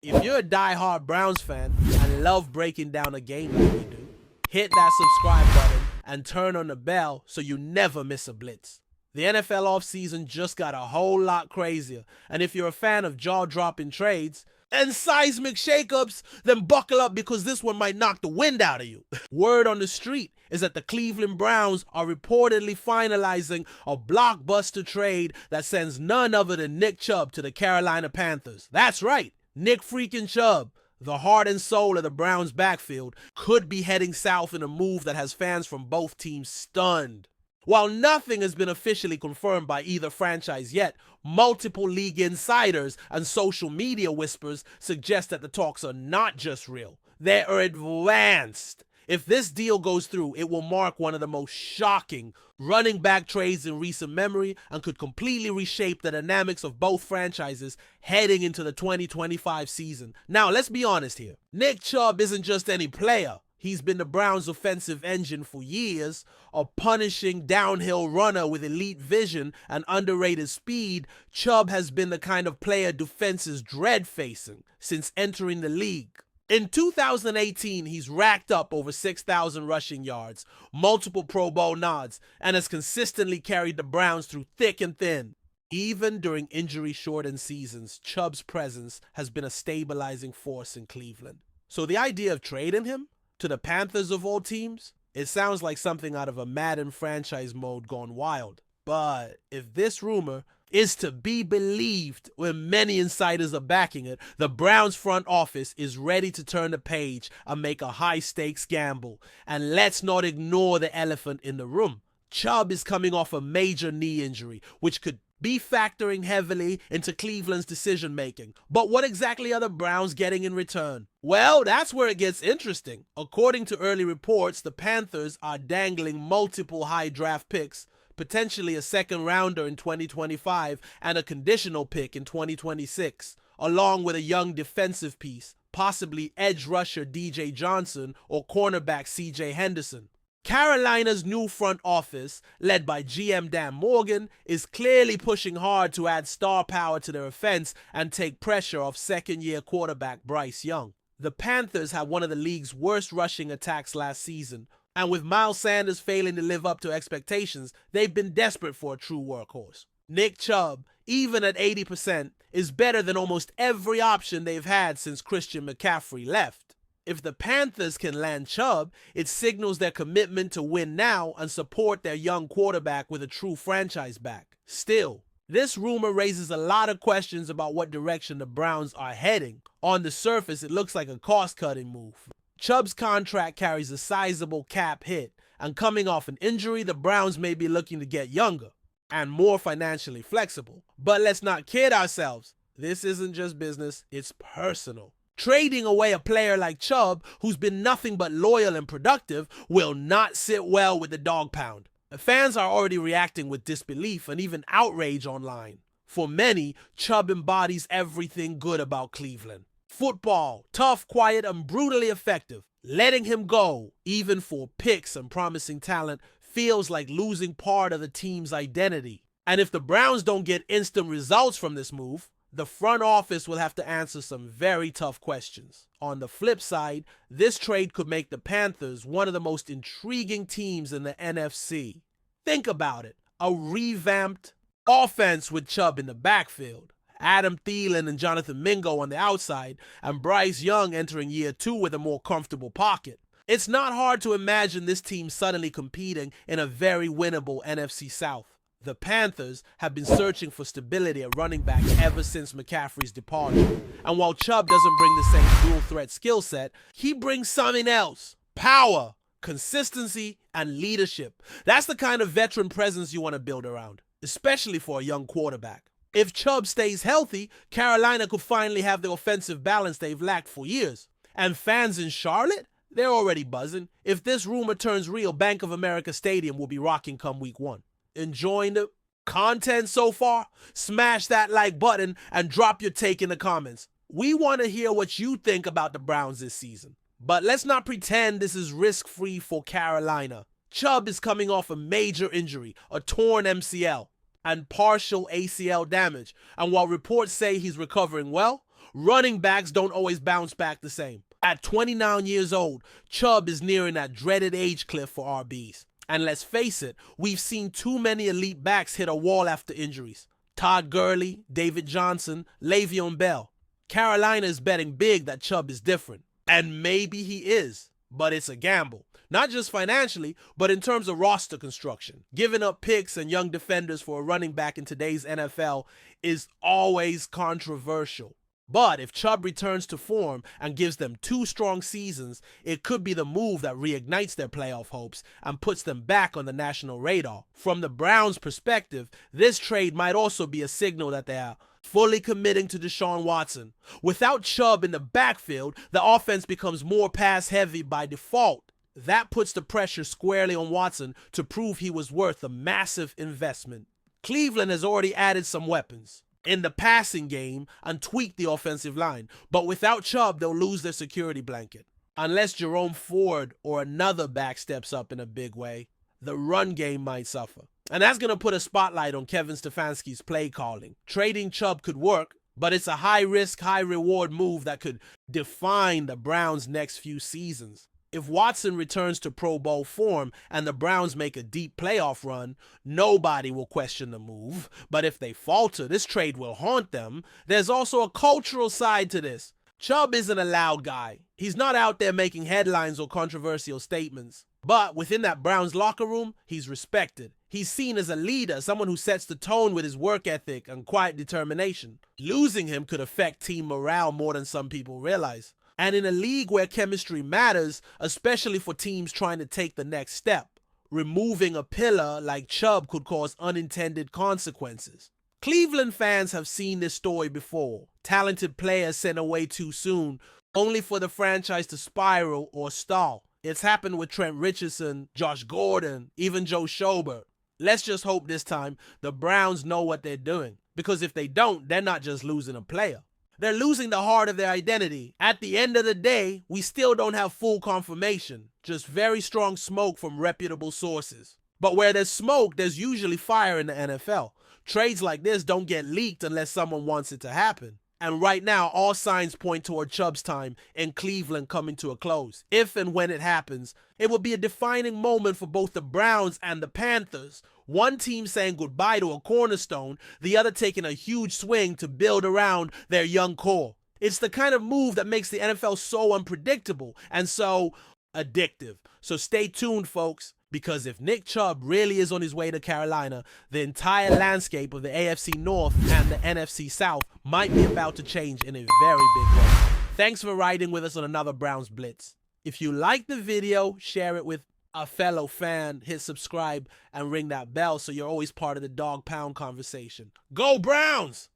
If you're a die-hard Browns fan and love breaking down a game like we do, hit that subscribe button and turn on the bell so you never miss a blitz. The NFL offseason just got a whole lot crazier, and if you're a fan of jaw-dropping trades and seismic shakeups, then buckle up because this one might knock the wind out of you. Word on the street is that the Cleveland Browns are reportedly finalizing a blockbuster trade that sends none other than Nick Chubb to the Carolina Panthers. That's right, Nick freaking Chubb, the heart and soul of the Browns' backfield, could be heading south in a move that has fans from both teams stunned. While nothing has been officially confirmed by either franchise yet, multiple league insiders and social media whispers suggest that the talks are not just real, they are advanced. If this deal goes through, it will mark one of the most shocking running back trades in recent memory and could completely reshape the dynamics of both franchises heading into the 2025 season. Now, let's be honest here. Nick Chubb isn't just any player. He's been the Browns' offensive engine for years, a punishing downhill runner with elite vision and underrated speed. Chubb has been the kind of player defenses dread facing since entering the league. In 2018, he's racked up over 6,000 rushing yards, multiple Pro Bowl nods, and has consistently carried the Browns through thick and thin. Even during injury-shortened seasons, Chubb's presence has been a stabilizing force in Cleveland. So the idea of trading him to the Panthers of all teams, it sounds like something out of a Madden franchise mode gone wild. But if this rumor is to be believed, when many insiders are backing it, the Browns front office is ready to turn the page and make a high-stakes gamble. And let's not ignore the elephant in the room. Chubb is coming off a major knee injury, which could be factoring heavily into Cleveland's decision-making. But what exactly are the Browns getting in return? Well, that's where it gets interesting. According to early reports, the Panthers are dangling multiple high draft picks, potentially a second rounder in 2025 and a conditional pick in 2026, along with a young defensive piece, possibly edge rusher DJ Johnson or cornerback CJ Henderson. Carolina's new front office, led by GM Dan Morgan, is clearly pushing hard to add star power to their offense and take pressure off second-year quarterback Bryce Young. The Panthers had one of the league's worst rushing attacks last season, and with Miles Sanders failing to live up to expectations, they've been desperate for a true workhorse. Nick Chubb, even at 80%, is better than almost every option they've had since Christian McCaffrey left. If the Panthers can land Chubb, it signals their commitment to win now and support their young quarterback with a true franchise back. Still, this rumor raises a lot of questions about what direction the Browns are heading. On the surface, it looks like a cost-cutting move. Chubb's contract carries a sizable cap hit, and coming off an injury, the Browns may be looking to get younger and more financially flexible. But let's not kid ourselves. This isn't just business, it's personal. Trading away a player like Chubb, who's been nothing but loyal and productive, will not sit well with the Dawg Pound. The fans are already reacting with disbelief and even outrage online. For many, Chubb embodies everything good about Cleveland. Football, tough, quiet, and brutally effective. Letting him go, even for picks and promising talent, feels like losing part of the team's identity. And if the Browns don't get instant results from this move, the front office will have to answer some very tough questions. On the flip side, this trade could make the Panthers one of the most intriguing teams in the NFC. Think about it, a revamped offense with Chubb in the backfield, Adam Thielen and Jonathan Mingo on the outside, and Bryce Young entering year 2 with a more comfortable pocket. It's not hard to imagine this team suddenly competing in a very winnable NFC South. The Panthers have been searching for stability at running back ever since McCaffrey's departure. And while Chubb doesn't bring the same dual-threat skill set, he brings something else: power, consistency, and leadership. That's the kind of veteran presence you want to build around, especially for a young quarterback. If Chubb stays healthy, Carolina could finally have the offensive balance they've lacked for years. And fans in Charlotte? They're already buzzing. If this rumor turns real, Bank of America Stadium will be rocking come week 1. Enjoying the content so far? Smash that like button and drop your take in the comments. We want to hear what you think about the Browns this season. But let's not pretend this is risk-free for Carolina. Chubb is coming off a major injury, a torn MCL, and partial ACL damage. And while reports say he's recovering well, running backs don't always bounce back the same. At 29 years old, Chubb is nearing that dreaded age cliff for RBs. And let's face it, we've seen too many elite backs hit a wall after injuries. Todd Gurley, David Johnson, Le'Veon Bell. Carolina is betting big that Chubb is different. And maybe he is, but it's a gamble. Not just financially, but in terms of roster construction. Giving up picks and young defenders for a running back in today's NFL is always controversial. But if Chubb returns to form and gives them 2 strong seasons, it could be the move that reignites their playoff hopes and puts them back on the national radar. From the Browns' perspective, this trade might also be a signal that they are fully committing to Deshaun Watson. Without Chubb in the backfield, the offense becomes more pass-heavy by default. That puts the pressure squarely on Watson to prove he was worth a massive investment. Cleveland has already added some weapons in the passing game and tweaked the offensive line, but without Chubb, they'll lose their security blanket. Unless Jerome Ford or another back steps up in a big way, the run game might suffer. And that's going to put a spotlight on Kevin Stefanski's play calling. Trading Chubb could work, but it's a high-risk, high-reward move that could define the Browns' next few seasons. If Watson returns to Pro Bowl form and the Browns make a deep playoff run, nobody will question the move. But if they falter, this trade will haunt them. There's also a cultural side to this. Chubb isn't a loud guy. He's not out there making headlines or controversial statements. But within that Browns locker room, he's respected. He's seen as a leader, someone who sets the tone with his work ethic and quiet determination. Losing him could affect team morale more than some people realize. And in a league where chemistry matters, especially for teams trying to take the next step, removing a pillar like Chubb could cause unintended consequences. Cleveland fans have seen this story before. Talented players sent away too soon, only for the franchise to spiral or stall. It's happened with Trent Richardson, Josh Gordon, even Joe Schobert. Let's just hope this time the Browns know what they're doing. Because if they don't, they're not just losing a player. They're losing the heart of their identity. At the end of the day, we still don't have full confirmation, just very strong smoke from reputable sources. But where there's smoke, there's usually fire in the NFL. Trades like this don't get leaked unless someone wants it to happen. And right now, all signs point toward Chubb's time in Cleveland coming to a close. If and when it happens, it will be a defining moment for both the Browns and the Panthers. One team saying goodbye to a cornerstone, the other taking a huge swing to build around their young core. It's the kind of move that makes the NFL so unpredictable and so addictive. So stay tuned, folks, because if Nick Chubb really is on his way to Carolina, the entire landscape of the AFC North and the NFC South might be about to change in a very big way. Thanks for riding with us on another Browns Blitz. If you like the video, share it with a fellow fan, hit subscribe, and ring that bell so you're always part of the Dawg Pound conversation. Go Browns!